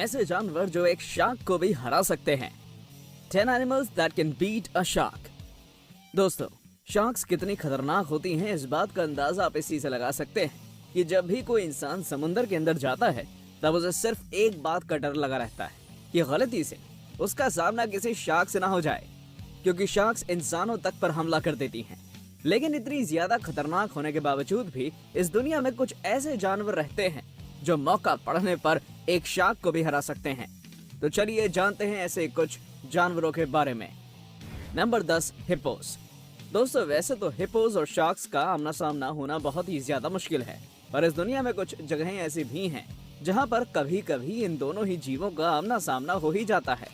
ऐसे जानवर जो एक शार्क को भी हरा सकते हैं। 10 animals that can beat a shark. दोस्तों, शार्क्स कितनी खतरनाक होती हैं इस बात का अंदाजा आप इसी से लगा सकते हैं कि जब भी कोई इंसान समुद्र के अंदर जाता है तब उसे सिर्फ एक बात का डर लगा रहता है कि गलती से उसका सामना किसी शार्क से ना हो जाए, क्योंकि शार्क्स इंसानों तक पर हमला कर देती हैं। लेकिन इतनी ज्यादा खतरनाक होने के बावजूद भी इस दुनिया में कुछ ऐसे जानवर रहते हैं जो मौका पड़ने पर एक शार्क को भी हरा सकते हैं। तो चलिए जानते हैं ऐसे कुछ जानवरों के बारे में। Number 10, hippos. दोस्तों, वैसे तो हिप्पोस और शार्क्स का आमना सामना होना बहुत ही ज्यादा मुश्किल है, पर इस दुनिया में कुछ जगहें ऐसी भी हैं जहां पर कभी कभी इन दोनों ही जीवों का आमना सामना हो ही जाता है।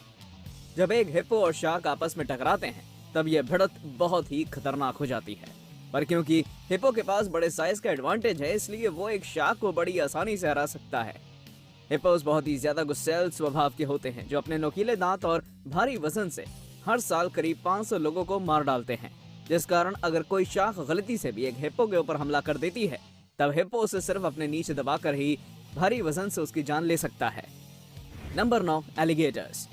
जब एक हिप्पो और शार्क आपस में टकराते हैं तब यह भिड़ंत बहुत ही खतरनाक हो जाती है, पर क्योंकि हिप्पो के पास बड़े साइज का एडवांटेज है इसलिए वो एक शार्क को बड़ी आसानी से हरा सकता है। हिप्पोस बहुत ही ज्यादा गुस्सैल स्वभाव के होते हैं जो अपने नुकीले दांत और भारी वजन से हर साल करीब 500 लोगों को मार डालते हैं, जिस कारण अगर कोई शार्क गलती से भी एक हिप्पो के ऊपर हमला कर देती है तब हिप्पो उसे सिर्फ अपने नीचे दबाकर ही भारी वजन से उसकी जान ले सकता है। Number 9, alligators.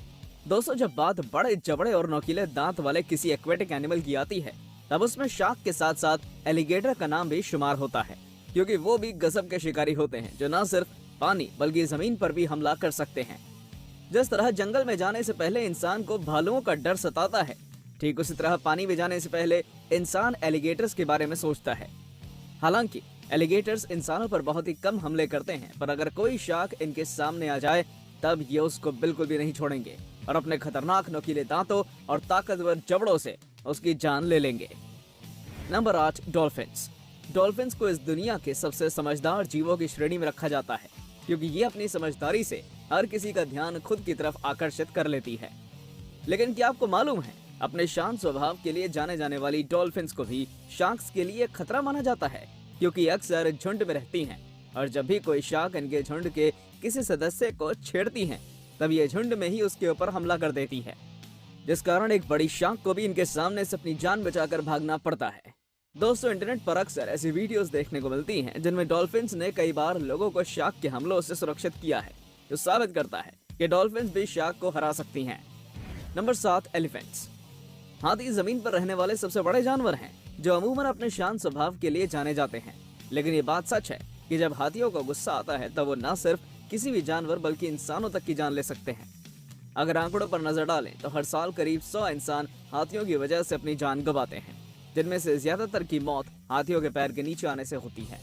दोस्तों, जब बात बड़े जबड़े और नोकीले दांत वाले किसी एक्वेटिक एनिमल की आती है तब उसमें शार्क के साथ साथ एलिगेटर का नाम भी शुमार होता है, क्योंकि वो भी गजब के शिकारी होते हैं जो न सिर्फ पानी बल्कि जमीन पर भी हमला कर सकते हैं। जिस तरह जंगल में जाने से पहले इंसान को भालुओं का डर सताता है, ठीक उसी तरह पानी में जाने से पहले इंसान एलिगेटर्स के बारे में सोचता है। हालांकि एलिगेटर्स इंसानों पर बहुत ही कम हमले करते हैं, पर अगर कोई शार्क इनके सामने आ जाए तब ये उसको बिल्कुल भी नहीं छोड़ेंगे और अपने खतरनाक नुकीले दांतों और ताकतवर जबड़ों से उसकी जान ले लेंगे। Number 8, dolphins. डॉल्फिन्स को इस दुनिया के सबसे समझदार जीवों की श्रेणी में रखा जाता है, क्योंकि ये अपनी समझदारी से हर किसी का ध्यान खुद की तरफ आकर्षित कर लेती है। लेकिन क्या आपको मालूम है, अपने शांत स्वभाव के लिए जाने जाने वाली डॉल्फिन्स को भी शार्क्स के लिए खतरा माना जाता है, क्योंकि अक्सर झुंड में रहती हैं और जब भी कोई शार्क इनके झुंड के किसी सदस्य को छेड़ती है तब ये झुंड में ही उसके ऊपर हमला कर देती है, जिस कारण एक बड़ी शार्क को भी इनके सामने से अपनी जान बचाकर भागना पड़ता है। दोस्तों, इंटरनेट पर अक्सर ऐसी वीडियोस देखने को मिलती हैं जिनमें डॉल्फिन्स ने कई बार लोगों को शार्क के हमलों से सुरक्षित किया है, जो साबित करता है कि डॉल्फिन्स भी शार्क को हरा सकती हैं। Number 7, elephants. हाथी जमीन पर रहने वाले सबसे बड़े जानवर हैं जो अमूमन अपने शांत स्वभाव के लिए जाने जाते हैं। लेकिन ये बात सच है कि जब हाथियों को गुस्सा आता है तब वो न सिर्फ किसी भी जानवर बल्कि इंसानों तक की जान ले सकते हैं। अगर आंकड़ों पर नजर डालें तो हर साल करीब 100 इंसान हाथियों की वजह से अपनी जान गंवाते हैं, जिनमें से ज्यादातर की मौत हाथियों के पैर के नीचे आने से होती है।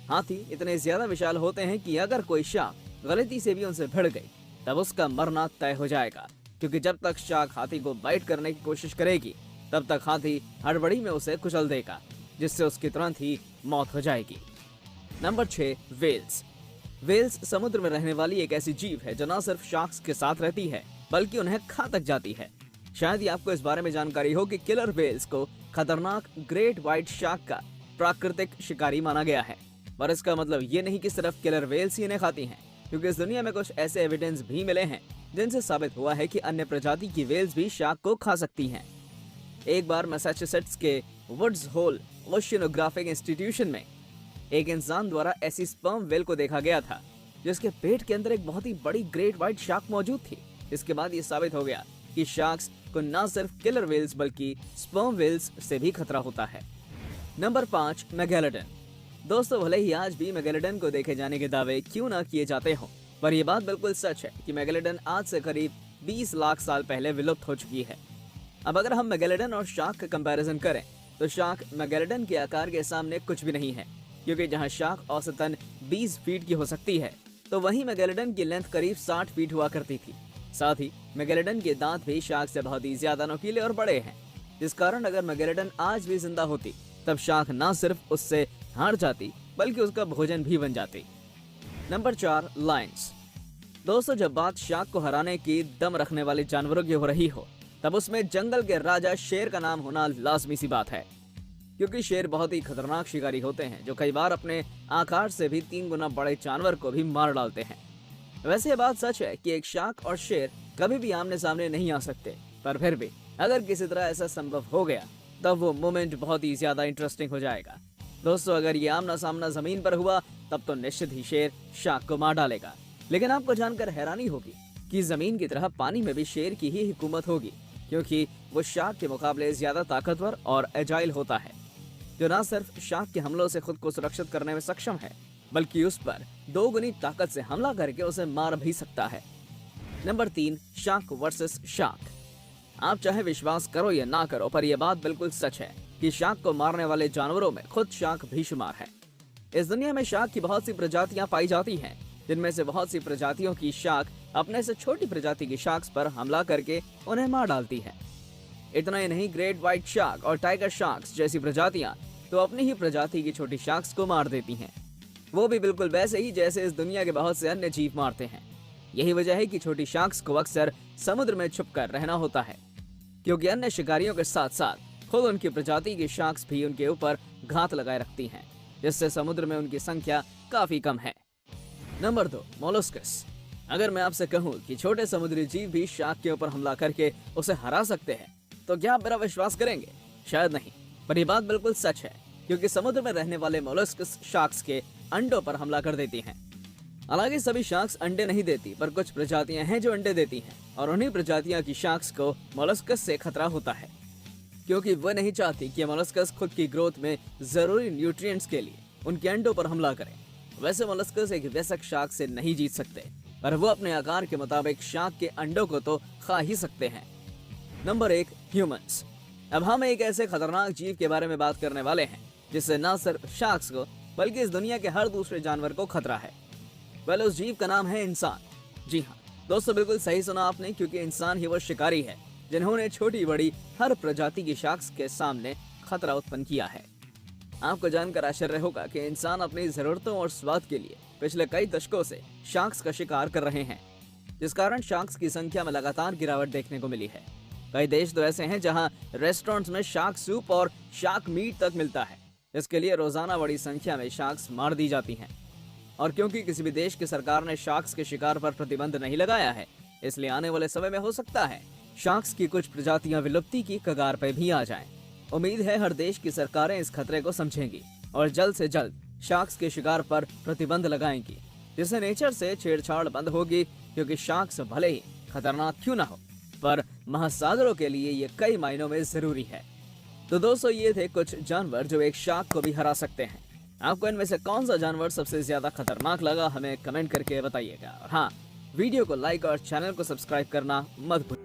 हाथी इतने ज्यादा विशाल होते हैं कि अगर कोई शार्क गलती से भी उनसे भिड़ गई तब उसका मरना तय हो जाएगा, क्योंकि जब तक शार्क हाथी को बाइट करने की कोशिश करेगी तब तक हाथी हड़बड़ी में उसे कुचल देगा, जिससे उसकी तुरंत ही मौत हो जाएगी। Number 6, Wales. वेल्स समुद्र में रहने वाली एक ऐसी जीव है जो न सिर्फ शार्क्स के साथ रहती है बल्कि उन्हें खा तक जाती है। शायद ही आपको इस बारे में जानकारी हो कि किलर वेल्स को खतरनाक ग्रेट व्हाइट शार्क का प्राकृतिक शिकारी माना गया है, पर इसका मतलब ये नहीं कि सिर्फ किलर वेल्स ही इन्हें खाती हैं, क्योंकि इस दुनिया में कुछ ऐसे एविडेंस भी मिले हैं जिनसे साबित हुआ है कि अन्य प्रजाति की वेल्स भी शार्क को खा सकती हैं। एक बार मैसाचुसेट्स के वुड्स होल ओशियनोग्राफिक इंस्टीट्यूशन में एक इंसान द्वारा ऐसी स्पर्म वेल को देखा गया था जिसके पेट के अंदर एक बहुत ही बड़ी ग्रेट व्हाइट शार्क मौजूद थी। इसके बाद ये साबित हो गया कि शार्क्स को न सिर्फ किलर वेल्स बल्कि स्पर्म वेल्स से भी खतरा होता है। Number 5, megalodon. दोस्तों, भले ही आज भी मेगालोडन को देखे जाने के दावे क्यों ना किए जाते हों, पर यह बात बिल्कुल सच है कि मेगालोडन आज से करीब 20 लाख साल पहले विलुप्त हो चुकी है। अब अगर हम मेगालोडन और शार्क का कंपैरिजन करें तो शार्क मेगालोडन के आकार के सामने कुछ भी नहीं है, क्योंकि जहां शार्क औसतन 20 फीट की हो सकती है तो वहीं मेगालोडन की लेंथ करीब 60 फीट हुआ करती थी। साथ ही मेगालोडन के दांत भी शार्क से बहुत ही ज्यादा नुकीले और बड़े हैं, जिस कारण अगर मेगालोडन आज भी जिंदा होती तब शार्क न सिर्फ उससे हार जाती बल्कि उसका भोजन भी बन जाती। Number 4, Lions. दोस्तों, जब बात शार्क को हराने की दम रखने वाले जानवरों की हो रही हो तब उसमें जंगल के राजा शेर का नाम होना लाजमी सी बात है, क्योंकि शेर बहुत ही खतरनाक शिकारी होते हैं जो कई बार अपने आकार से भी 3 गुना बड़े जानवर को भी मार डालते हैं। वैसे ये बात सच है कि एक शार्क और शेर कभी भी आमने सामने नहीं आ सकते, पर फिर भी अगर किसी तरह ऐसा संभव हो गया तब वो मोमेंट बहुत ही ज्यादा इंटरेस्टिंग हो जाएगा। दोस्तों, अगर ये आमना सामना जमीन पर हुआ तब तो निश्चित ही शेर शार्क को मार डालेगा, लेकिन आपको जानकर हैरानी होगी कि जमीन की तरह पानी में भी शेर की ही हुकूमत होगी, क्योंकि वो शार्क के मुकाबले ज्यादा ताकतवर और एजाइल होता है, जो न सिर्फ शार्क के हमलों से खुद को सुरक्षित करने में सक्षम है, बल्कि उस पर 2 गुनी ताकत से हमला करके उसे मार भी सकता है। Number 3, shark versus shark. आप चाहे विश्वास करो या ना करो, पर यह बात बिल्कुल सच है कि शार्क को मारने वाले जानवरों में खुद शार्क भी शुमार है। इस दुनिया में शार्क की बहुत सी प्रजातियां पाई जाती हैं, जिनमें से बहुत सी प्रजातियों की शार्क अपने से छोटी प्रजाति की शार्क्स पर हमला करके उन्हें मार डालती है। इतना ही नहीं, ग्रेट व्हाइट शार्क और टाइगर शार्क्स जैसी प्रजातियां तो अपनी ही प्रजाति की छोटी शार्क्स को मार देती हैं, वो भी बिल्कुल वैसे ही जैसे इस दुनिया के बहुत से अन्य जीव मारते हैं। यही वजह है कि छोटी शार्क्स को अक्सर समुद्र में छुपकर रहना होता है, क्योंकि अन्य शिकारियों के साथ साथ खुद उनकी प्रजाति की शार्क्स भी उनके ऊपर घात लगाए रखती हैं, जिससे समुद्र में उनकी संख्या काफी कम है। Number 2, molluscs. अगर मैं आपसे कहूं कि छोटे समुद्री जीव भी शार्क के ऊपर हमला करके उसे हरा सकते हैं, तो क्या आप मेरा विश्वास करेंगे? शायद नहीं, पर यह बात बिल्कुल सच है, क्योंकि समुद्र में रहने वाले मोलस्कस शार्क्स के अंडों पर हमला कर देती हैं। हालांकि सभी शार्क्स अंडे नहीं देती, पर कुछ प्रजातियां हैं जो अंडे देती हैं, और उन्हीं प्रजातियों की शार्क्स को मोलस्कस से खतरा होता है, क्योंकि वह नहीं चाहती कि मोलस्कस खुद की ग्रोथ में जरूरी न्यूट्रिएंट्स के लिए उनके अंडों पर हमला करे। वैसे मोलस्कस एक वयस्क शार्क से नहीं जीत सकते, पर वो अपने आकार के मुताबिक शार्क के अंडों को तो खा ही सकते हैं। Number 1, humans. अब हम एक ऐसे खतरनाक जीव के बारे में बात करने वाले हैं जिससे न सिर्फ शार्क्स को बल्कि इस दुनिया के हर दूसरे जानवर को खतरा है। वेल, उस जीव का नाम है इंसान। जी हाँ दोस्तों, बिल्कुल सही सुना आपने, क्योंकि इंसान ही वो शिकारी है जिन्होंने छोटी बड़ी हर प्रजाति की शार्क्स के सामने खतरा उत्पन्न किया है। आपको जानकर आश्चर्य होगा कि इंसान अपनी जरूरतों और स्वाद के लिए पिछले कई दशकों से शार्क्स का शिकार कर रहे हैं, जिस कारण शार्क्स की संख्या में लगातार गिरावट देखने को मिली है। कई देश तो ऐसे हैं जहां रेस्टोरेंट्स में शार्क सूप और शार्क मीट तक मिलता है, जिसके लिए रोजाना बड़ी संख्या में शार्क्स मार दी जाती हैं। और क्योंकि किसी भी देश की सरकार ने शार्क्स के शिकार पर प्रतिबंध नहीं लगाया है, इसलिए आने वाले समय में हो सकता है शार्क्स की कुछ प्रजातियां विलुप्ति की कगार पर भी आ जाएं। उम्मीद है हर देश की सरकारें इस खतरे को समझेंगी और जल्द से जल्द शार्क्स के शिकार पर प्रतिबंध लगाएंगी, जिससे नेचर से छेड़छाड़ बंद होगी, क्योंकि शार्क्स भले ही खतरनाक क्यों ना हो, पर महासागरों के लिए ये कई मायनों में जरूरी है। तो दोस्तों, ये थे कुछ जानवर जो एक शार्क को भी हरा सकते हैं। आपको इनमें से कौन सा जानवर सबसे ज्यादा खतरनाक लगा, हमें कमेंट करके बताइएगा। और हाँ, वीडियो को लाइक और चैनल को सब्सक्राइब करना मत भूलिए।